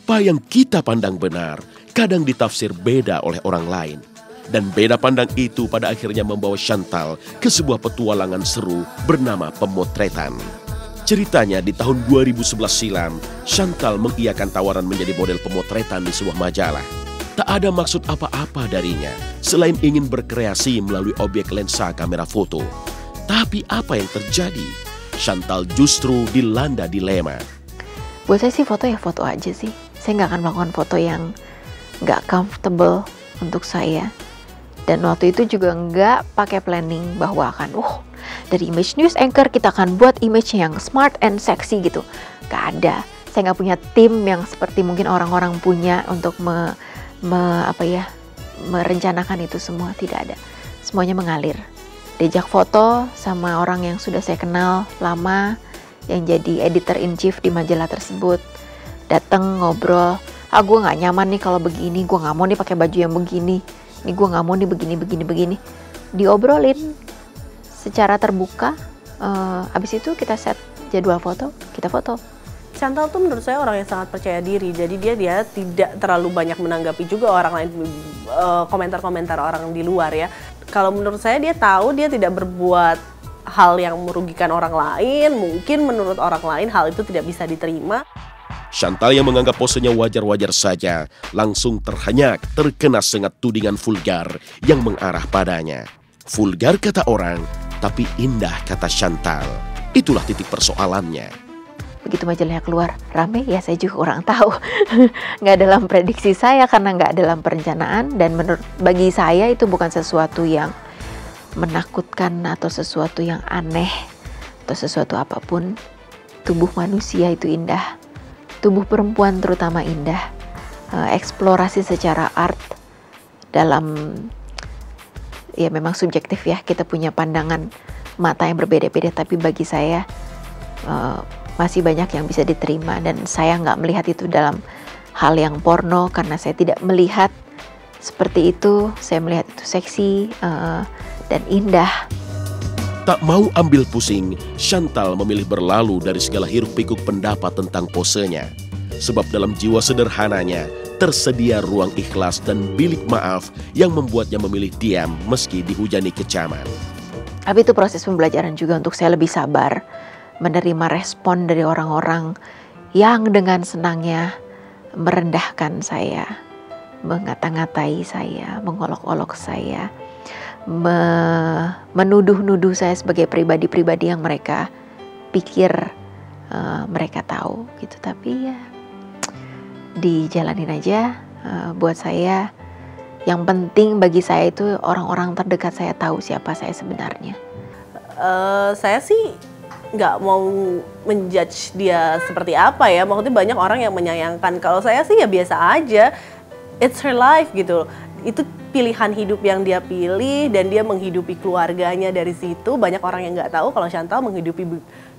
Apa yang kita pandang benar, kadang ditafsir beda oleh orang lain. Dan beda pandang itu pada akhirnya membawa Chantal ke sebuah petualangan seru bernama pemotretan. Ceritanya di tahun 2011 silam, Chantal mengiyakan tawaran menjadi model pemotretan di sebuah majalah. Tak ada maksud apa-apa darinya, selain ingin berkreasi melalui objek lensa kamera foto. Tapi apa yang terjadi? Chantal justru dilanda dilema. Buat saya sih foto ya foto aja sih. Saya nggak akan melakukan foto yang nggak comfortable untuk saya. Dan waktu itu juga nggak pakai planning bahwa akan, dari image news anchor kita akan buat image yang smart and sexy gitu. Nggak ada. Saya nggak punya tim yang seperti mungkin orang-orang punya untuk merencanakan itu semua. Tidak ada. Semuanya mengalir. Diajak foto sama orang yang sudah saya kenal lama, yang jadi editor in chief di majalah tersebut. Datang ngobrol, gue nggak nyaman nih kalau begini, gue nggak mau nih pakai baju yang begini. Ini gue gak mau nih begini. Diobrolin secara terbuka. Abis itu kita set jadwal foto, kita foto. Chantal tuh menurut saya orang yang sangat percaya diri. Jadi dia tidak terlalu banyak menanggapi juga orang lain, komentar-komentar orang di luar ya. Kalau menurut saya dia tahu dia tidak berbuat hal yang merugikan orang lain. Mungkin menurut orang lain hal itu tidak bisa diterima. Chantal yang menganggap posenya wajar-wajar saja, langsung terkena sengat tudingan vulgar yang mengarah padanya. Vulgar kata orang, tapi indah kata Chantal. Itulah titik persoalannya. Begitu majalahnya keluar, rame ya saya juga kurang tahu. Nggak dalam prediksi saya karena nggak dalam perencanaan. Dan bagi saya itu bukan sesuatu yang menakutkan atau sesuatu yang aneh atau sesuatu apapun. Tubuh manusia itu indah. Tubuh perempuan terutama indah, eksplorasi secara art dalam, ya memang subjektif ya, kita punya pandangan mata yang berbeda-beda, tapi bagi saya masih banyak yang bisa diterima. Dan saya nggak melihat itu dalam hal yang porno, karena saya tidak melihat seperti itu. Saya melihat itu seksi dan indah. Tak mau ambil pusing, Chantal memilih berlalu dari segala hiruk-pikuk pendapat tentang posenya. Sebab dalam jiwa sederhananya, tersedia ruang ikhlas dan bilik maaf yang membuatnya memilih diam meski dihujani kecaman. Tapi itu proses pembelajaran juga untuk saya lebih sabar, menerima respon dari orang-orang yang dengan senangnya merendahkan saya, mengata-ngatai saya, mengolok-olok saya, menuduh-nuduh saya sebagai pribadi-pribadi yang mereka pikir mereka tahu gitu. Tapi ya dijalanin aja. Buat saya yang penting bagi saya itu orang-orang terdekat saya tahu siapa saya sebenarnya. Saya sih nggak mau menjudge dia seperti apa ya. Maksudnya banyak orang yang menyayangkan. Kalau saya sih ya biasa aja. It's her life gitu. Itu pilihan hidup yang dia pilih dan dia menghidupi keluarganya dari situ. Banyak orang yang nggak tahu kalau Chantal menghidupi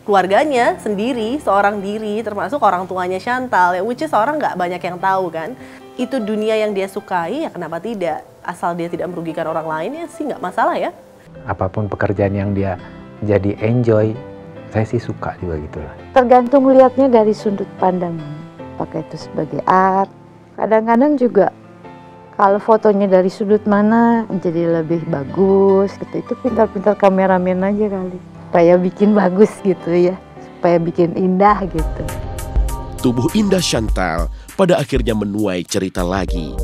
keluarganya sendiri, seorang diri, termasuk orang tuanya Chantal, ya, which is orang nggak banyak yang tahu kan. Itu dunia yang dia sukai, ya kenapa tidak? Asal dia tidak merugikan orang lain, ya sih nggak masalah ya. Apapun pekerjaan yang dia jadi enjoy, saya sih suka juga gitu lah. Tergantung lihatnya dari sudut pandang, pakai itu sebagai art. Kadang-kadang juga kalau fotonya dari sudut mana jadi lebih bagus gitu. Itu pintar-pintar kameramen aja kali. Supaya bikin bagus gitu ya. Supaya bikin indah gitu. Tubuh indah Chantal pada akhirnya menuai cerita lagi.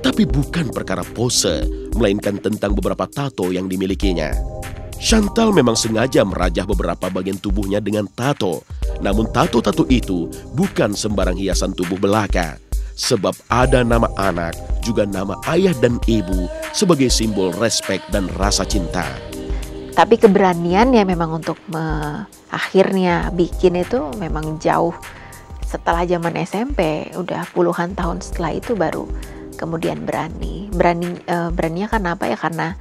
Tapi bukan perkara pose, melainkan tentang beberapa tato yang dimilikinya. Chantal memang sengaja merajah beberapa bagian tubuhnya dengan tato. Namun tato-tato itu bukan sembarang hiasan tubuh belaka. Sebab ada nama anak, juga nama ayah dan ibu sebagai simbol respek dan rasa cinta. Tapi keberanian ya memang untuk akhirnya bikin itu memang jauh setelah zaman SMP. Udah puluhan tahun setelah itu baru kemudian beraninya karena apa ya? Karena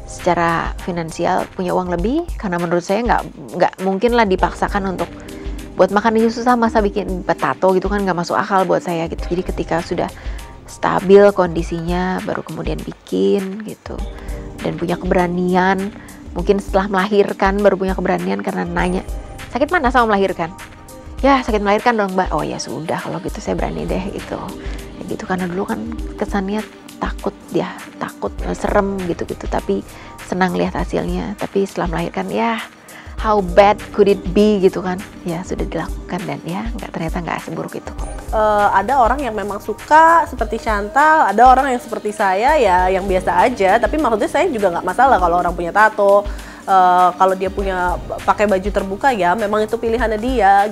secara finansial punya uang lebih. Karena menurut saya nggak mungkin lah dipaksakan untuk buat makan itu susah, masa bikin tato gitu kan nggak masuk akal buat saya gitu. Jadi ketika sudah stabil kondisinya baru kemudian bikin gitu. Dan punya keberanian, mungkin setelah melahirkan baru punya keberanian karena nanya, sakit mana sama melahirkan? ya sakit melahirkan dong Mbak. Oh ya sudah kalau gitu saya berani deh gitu. Ya gitu karena dulu kan kesannya takut, serem gitu-gitu, tapi senang lihat hasilnya. Tapi setelah melahirkan ya how bad could it be gitu kan, ya sudah dilakukan dan ya ternyata nggak seburuk itu. Ada orang yang memang suka seperti Chantal, ada orang yang seperti saya ya yang biasa aja, tapi maksudnya saya juga nggak masalah kalau orang punya tato, kalau dia punya pakai baju terbuka ya memang itu pilihannya dia.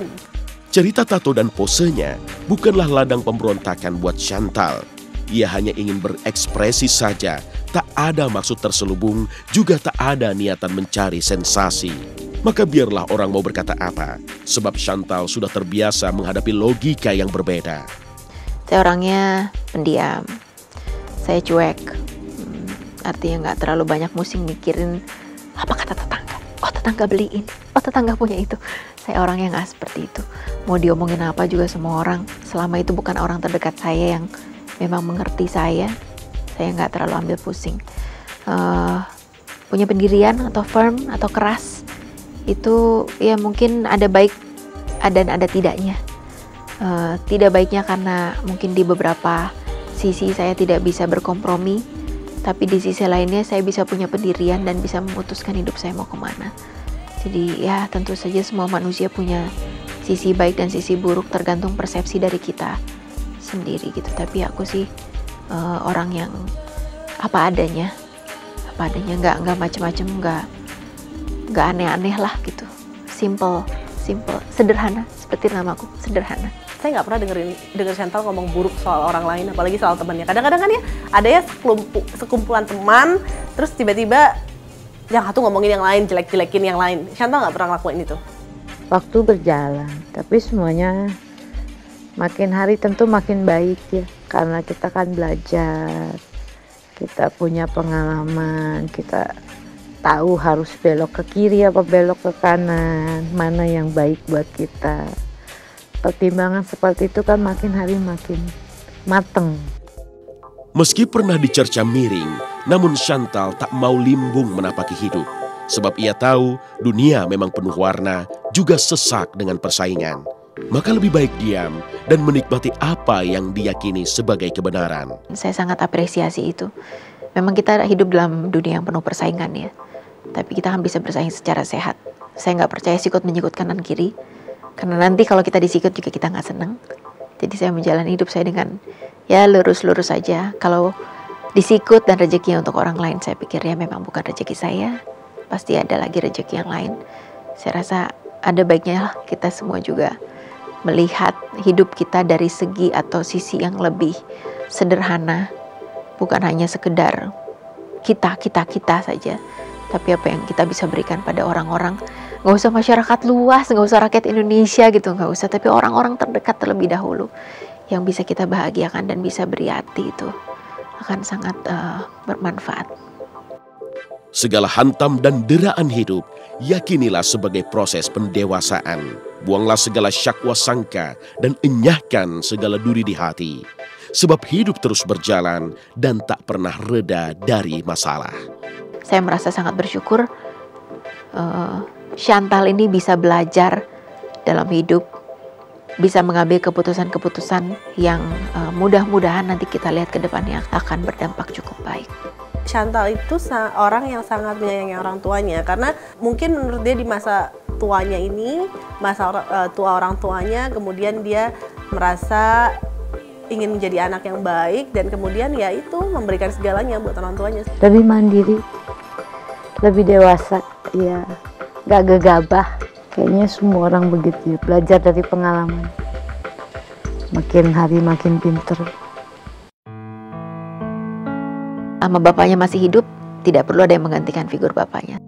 Cerita tato dan posenya bukanlah ladang pemberontakan buat Chantal. Ia hanya ingin berekspresi saja, tak ada maksud terselubung, juga tak ada niatan mencari sensasi. Maka biarlah orang mau berkata apa, sebab Chantal sudah terbiasa menghadapi logika yang berbeda. Saya orangnya pendiam, saya cuek, artinya nggak terlalu banyak pusing mikirin apa kata tetangga. Oh tetangga beli ini, oh tetangga punya itu. Saya orangnya nggak seperti itu. Mau diomongin apa juga semua orang, selama itu bukan orang terdekat saya yang memang mengerti saya nggak terlalu ambil pusing. Punya pendirian atau firm atau keras, itu ya mungkin ada baik dan ada tidaknya. Tidak baiknya karena mungkin di beberapa sisi saya tidak bisa berkompromi, tapi di sisi lainnya saya bisa punya pendirian dan bisa memutuskan hidup saya mau kemana. Jadi ya tentu saja semua manusia punya sisi baik dan sisi buruk tergantung persepsi dari kita sendiri gitu. Tapi aku sih orang yang apa adanya, nggak macem-macem, nggak aneh-aneh lah gitu, simple, sederhana, seperti namaku, sederhana. Saya nggak pernah denger Chantal ngomong buruk soal orang lain, apalagi soal temannya. Kadang-kadang kan ya ada ya sekumpulan teman, terus tiba-tiba yang satu ngomongin yang lain, jelek-jelekin yang lain. Chantal nggak pernah ngelakuin itu. Waktu berjalan, tapi semuanya makin hari tentu makin baik ya, karena kita kan belajar, kita punya pengalaman, kita tahu harus belok ke kiri apa belok ke kanan, mana yang baik buat kita. Pertimbangan seperti itu kan makin hari makin mateng. Meski pernah dicerca miring, namun Chantal tak mau limbung menapaki hidup. Sebab ia tahu dunia memang penuh warna, juga sesak dengan persaingan. Maka lebih baik diam dan menikmati apa yang diyakini sebagai kebenaran. Saya sangat apresiasi itu. Memang kita hidup dalam dunia yang penuh persaingan ya. Tapi kita kan bisa bersaing secara sehat. Saya nggak percaya sikut menyikut kanan kiri. Karena nanti kalau kita disikut juga kita nggak senang. Jadi saya menjalani hidup saya dengan ya lurus-lurus saja. Kalau disikut dan rezekinya untuk orang lain, saya pikir ya memang bukan rezeki saya. Pasti ada lagi rezeki yang lain. Saya rasa ada baiknya lah kita semua juga melihat hidup kita dari segi atau sisi yang lebih sederhana, bukan hanya sekedar kita saja, tapi apa yang kita bisa berikan pada orang-orang. Nggak usah masyarakat luas, nggak usah rakyat Indonesia gitu, nggak usah, tapi orang-orang terdekat terlebih dahulu yang bisa kita bahagiakan dan bisa beri hati, itu akan sangat bermanfaat. Segala hantam dan deraan hidup, yakinilah sebagai proses pendewasaan. Buanglah segala syakwa sangka dan enyahkan segala duri di hati. Sebab hidup terus berjalan dan tak pernah reda dari masalah. Saya merasa sangat bersyukur Chantal ini bisa belajar dalam hidup, bisa mengambil keputusan-keputusan yang mudah-mudahan nanti kita lihat ke depannya akan berdampak cukup baik. Chantal itu orang yang sangat menyayangi orang tuanya, karena mungkin menurut dia di masa tuanya ini, masa tua orang tuanya, kemudian dia merasa ingin menjadi anak yang baik dan kemudian ya itu memberikan segalanya buat orang tuanya. Lebih mandiri, lebih dewasa, ya gak gegabah. Kayaknya semua orang begitu ya, belajar dari pengalaman. Makin hari makin pinter. Sama bapaknya masih hidup, tidak perlu ada yang menggantikan figur bapaknya.